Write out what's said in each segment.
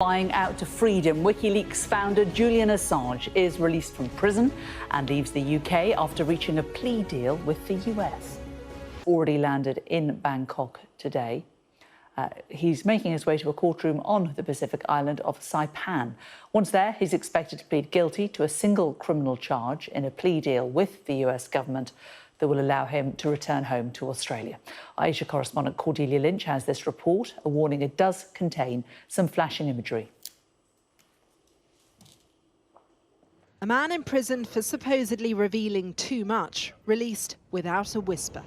Flying out to freedom, Wikileaks founder Julian Assange is released from prison and leaves the UK after reaching a plea deal with the US. Already landed in Bangkok today. He's making his way to a courtroom on the Pacific island of Saipan. Once there, he's expected to plead guilty to a single criminal charge in a plea deal with the US government that will allow him to return home to Australia. Asia correspondent Cordelia Lynch has this report, a warning it does contain some flashing imagery. A man imprisoned for supposedly revealing too much, released without a whisper.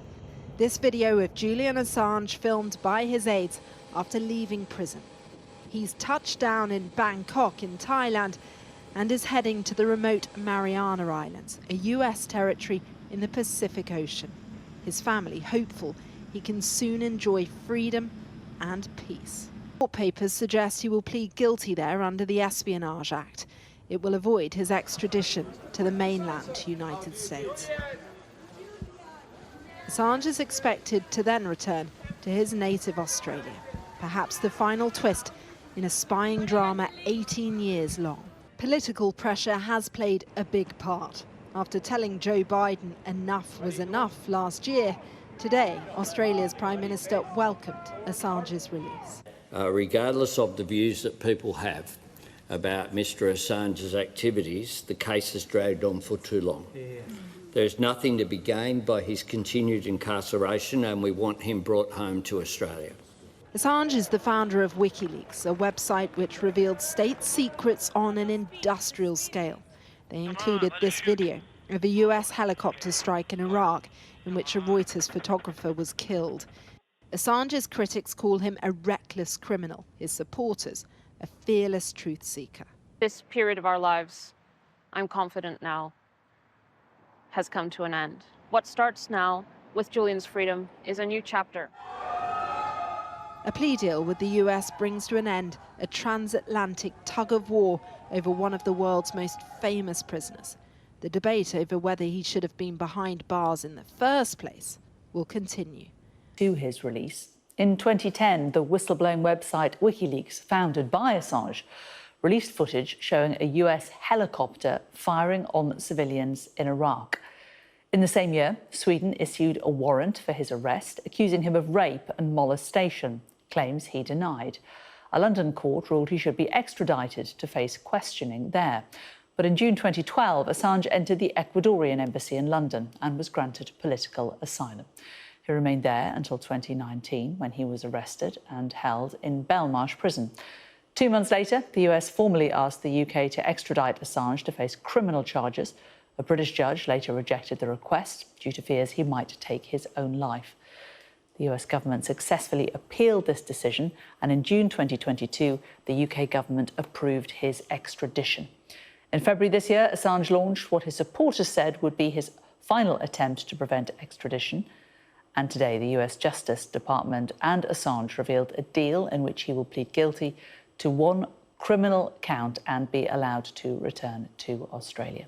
This video of Julian Assange filmed by his aides after leaving prison. He's touched down in Bangkok in Thailand and is heading to the remote Mariana Islands, a US territory in the Pacific Ocean. His family hopeful he can soon enjoy freedom and peace. Court papers suggest he will plead guilty there under the Espionage Act. It will avoid his extradition to the mainland United States. Assange is expected to then return to his native Australia, perhaps the final twist in a spying drama 18 years long. Political pressure has played a big part. After telling Joe Biden enough was enough last year, today Australia's Prime Minister welcomed Assange's release. Regardless of the views that people have about Mr Assange's activities, the case has dragged on for too long. There's nothing to be gained by his continued incarceration, and we want him brought home to Australia. Assange is the founder of Wikileaks, a website which revealed state secrets on an industrial scale. They included this video of a US helicopter strike in Iraq in which a Reuters photographer was killed. Assange's critics call him a reckless criminal, his supporters a fearless truth seeker. This period of our lives, I'm confident now, has come to an end. What starts now with Julian's freedom is a new chapter. A plea deal with the US brings to an end a transatlantic tug-of-war over one of the world's most famous prisoners. The debate over whether he should have been behind bars in the first place will continue. To his release, in 2010, the whistleblowing website Wikileaks, founded by Assange, released footage showing a US helicopter firing on civilians in Iraq. In the same year, Sweden issued a warrant for his arrest, accusing him of rape and molestation, claims he denied. A London court ruled he should be extradited to face questioning there. But in June 2012, Assange entered the Ecuadorian embassy in London and was granted political asylum. He remained there until 2019, when he was arrested and held in Belmarsh prison. 2 months later, the US formally asked the UK to extradite Assange to face criminal charges. A British judge later rejected the request due to fears he might take his own life. The US government successfully appealed this decision, and in June 2022, the UK government approved his extradition. In February this year, Assange launched what his supporters said would be his final attempt to prevent extradition. And today, the US Justice Department and Assange revealed a deal in which he will plead guilty to one criminal count and be allowed to return to Australia.